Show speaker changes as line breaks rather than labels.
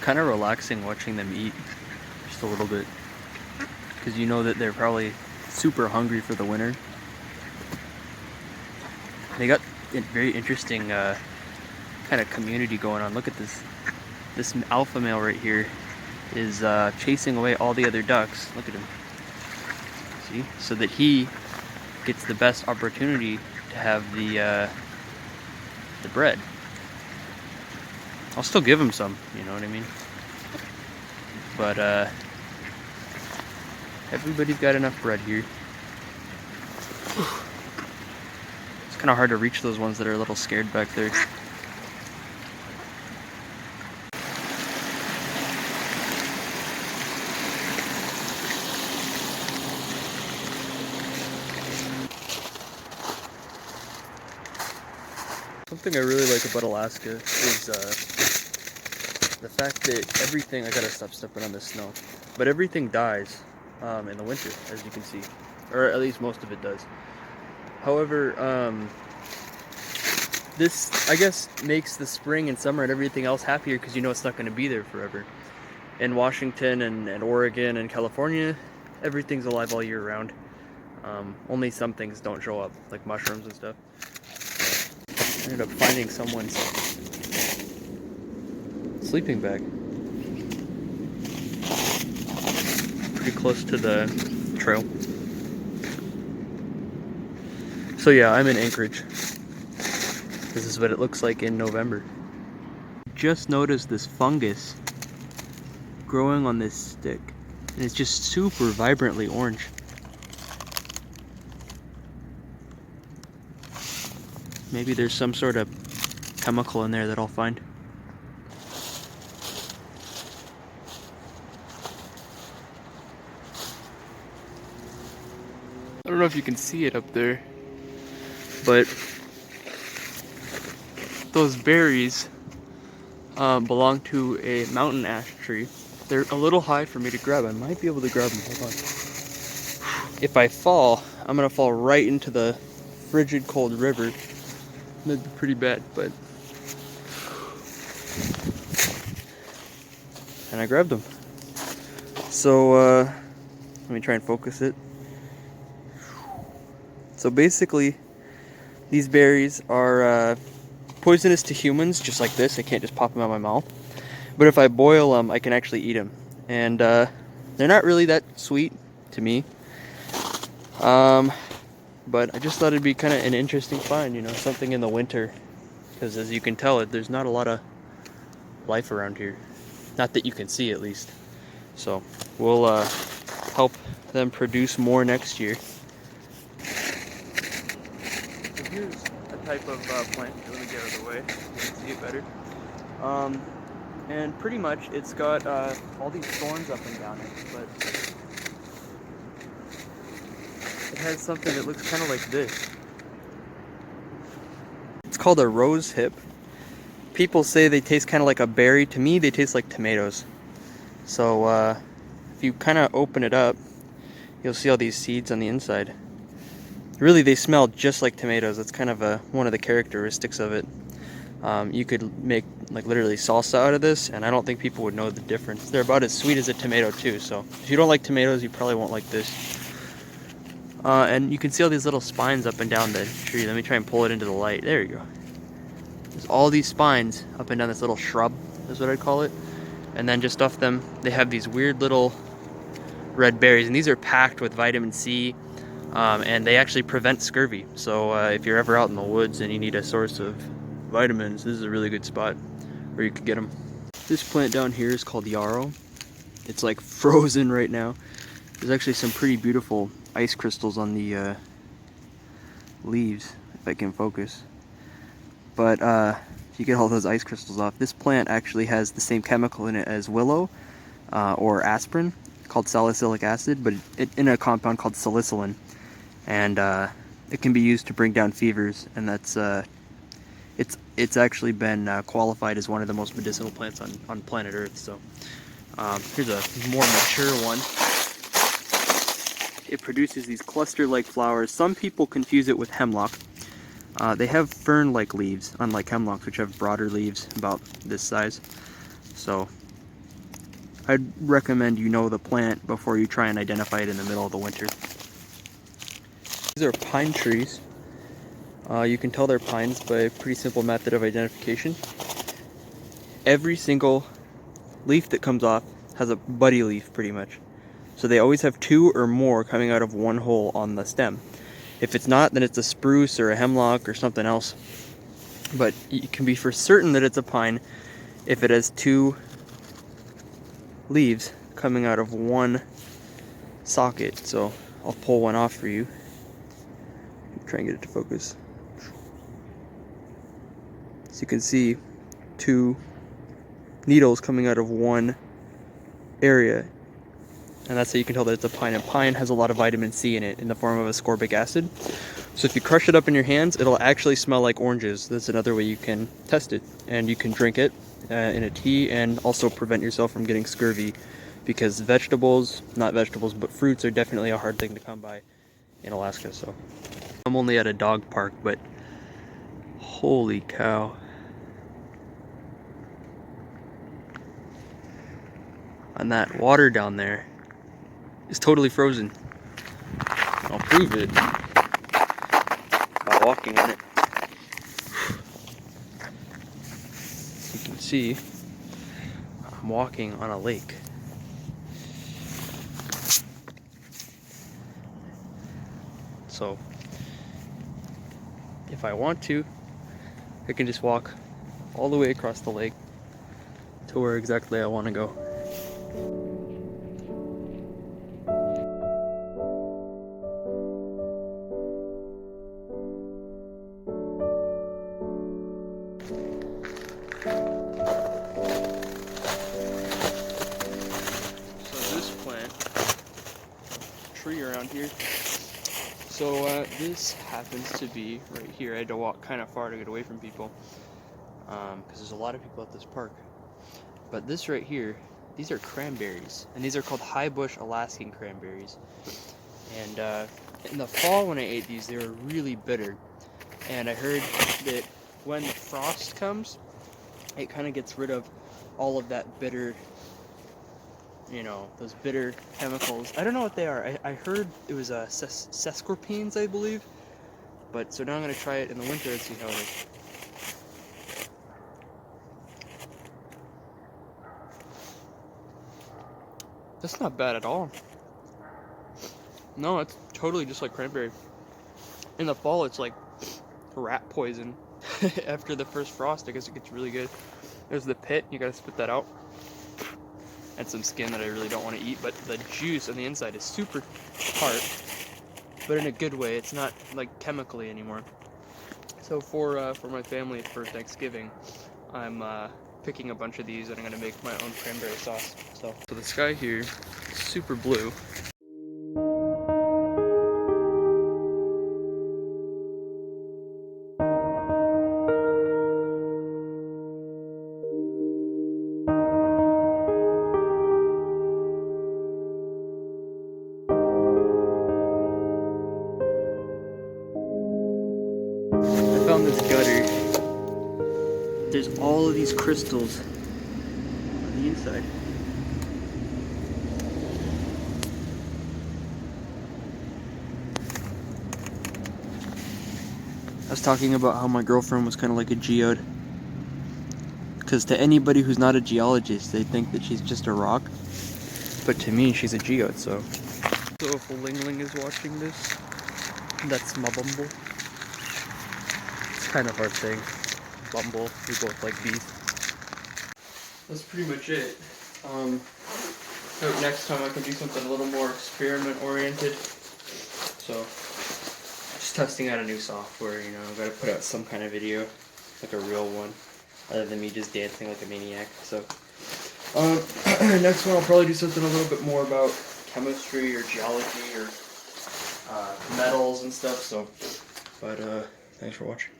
kind of relaxing watching them eat just a little bit, because you know that they're probably super hungry for the winter. They got a very interesting kind of community going on. Look at this. This alpha male right here is chasing away all the other ducks. Look at him. See? So that he gets the best opportunity to have the bread. I'll still give him some, you know what I mean? But everybody's got enough bread here. It's kind of hard to reach those ones that are a little scared back there. Something I really like about Alaska is the fact that everything, I gotta stop stepping on the snow, but everything dies in the winter, as you can see, or at least most of it does. However, this, I guess, makes the spring and summer and everything else happier, because you know it's not going to be there forever. In Washington and Oregon and California, everything's alive all year round. Only some things don't show up, like mushrooms and stuff. I ended up finding someone's sleeping bag pretty close to the trail. So yeah, I'm in Anchorage. This is what it looks like in November. Just noticed this fungus growing on this stick, and it's just super vibrantly orange. Maybe there's some sort of chemical in there that I'll find. I don't know if you can see it up there, but those berries belong to a mountain ash tree. They're a little high for me to grab. I might be able to grab them. Hold on. If I fall, I'm gonna fall right into the frigid cold river. That'd be pretty bad, but... And I grabbed them. So, let me try and focus it. So basically, these berries are poisonous to humans, just like this. I can't just pop them out of my mouth. But if I boil them, I can actually eat them. And they're not really that sweet to me. But I just thought it'd be kind of an interesting find, you know, something in the winter. Because as you can tell, there's not a lot of life around here. Not that you can see, at least. So we'll help them produce more next year. So here's a type of plant. Let me get out of the way so you can see it better. And pretty much it's got all these thorns up and down it, but it has something that looks kind of like this. It's called a rose hip. People say they taste kind of like a berry. To me, they taste like tomatoes. So if you kind of open it up, you'll see all these seeds on the inside. Really, they smell just like tomatoes. That's kind of one of the characteristics of it. You could make like literally salsa out of this, and I don't think people would know the difference. They're about as sweet as a tomato too, so if you don't like tomatoes, you probably won't like this. And you can see all these little spines up and down the tree. Let me try and pull it into the light. There you go. There's all these spines up and down this little shrub, is what I'd call it. And then just off them, they have these weird little red berries, and these are packed with vitamin C, and they actually prevent scurvy. So if you're ever out in the woods and you need a source of vitamins, this is a really good spot where you could get them. This plant down here is called yarrow. It's like frozen right now. There's actually some pretty beautiful ice crystals on the leaves, if I can focus. But if you get all those ice crystals off, this plant actually has the same chemical in it as willow or aspirin, called salicylic acid, but in a compound called salicylin. And it can be used to bring down fevers, and that's it's actually been qualified as one of the most medicinal plants on planet Earth. So here's a more mature one. It produces these cluster-like flowers. Some people confuse it with hemlock. They have fern-like leaves, unlike hemlocks, which have broader leaves about this size. So I'd recommend you know the plant before you try and identify it in the middle of the winter. These are pine trees. You can tell they're pines by a pretty simple method of identification. Every single leaf that comes off has a buddy leaf pretty much. So they always have two or more coming out of one hole on the stem. If it's not, then it's a spruce or a hemlock or something else. But you can be for certain that it's a pine if it has two leaves coming out of one socket. So I'll pull one off for you. Try and get it to focus. So you can see two needles coming out of one area. And that's how you can tell that it's a pine. And pine has a lot of vitamin C in it in the form of ascorbic acid. So if you crush it up in your hands, it'll actually smell like oranges. That's another way you can test it. And you can drink it in a tea and also prevent yourself from getting scurvy, because vegetables, not vegetables, but fruits are definitely a hard thing to come by in Alaska. So I'm only at a dog park, but holy cow. And that water down there is totally frozen. I'll prove it by walking in it. You can see I'm walking on a lake. So if I want to, I can just walk all the way across the lake to where exactly I want to go. So this plant, tree around here, so this happens to be right here. I had to walk kind of far to get away from people because there's a lot of people at this park. But this right here, these are cranberries, and these are called high bush Alaskan cranberries. And in the fall when I ate these, they were really bitter. And I heard that when the frost comes, it kind of gets rid of all of that bitter, you know, those bitter chemicals. I don't know what they are. I heard it was sesquiterpenes, I believe. But so now I'm going to try it in the winter and see how it is. That's not bad at all. No, it's totally just like cranberry. In the fall, it's like rat poison. After the first frost, I guess it gets really good. There's the pit, you gotta spit that out. And some skin that I really don't want to eat, but the juice on the inside is super tart, but in a good way. It's not like chemically anymore. So for my family for Thanksgiving, I'm picking a bunch of these and I'm gonna make my own cranberry sauce. So the sky here is super blue. I found this gutter. There's all of these crystals on the inside. I was talking about how my girlfriend was kind of like a geode. Because to anybody who's not a geologist, they think that she's just a rock. But to me, she's a geode, so. So if Ling Ling is watching this, that's my Bumble. It's kind of our thing. Bumble, we both like bees. That's pretty much it. Hope next time I can do something a little more experiment oriented. So, just testing out a new software, you know, I've got to put out some kind of video, like a real one, other than me just dancing like a maniac. So, next one I'll probably do something a little bit more about chemistry or geology or metals and stuff. So, but thanks for watching.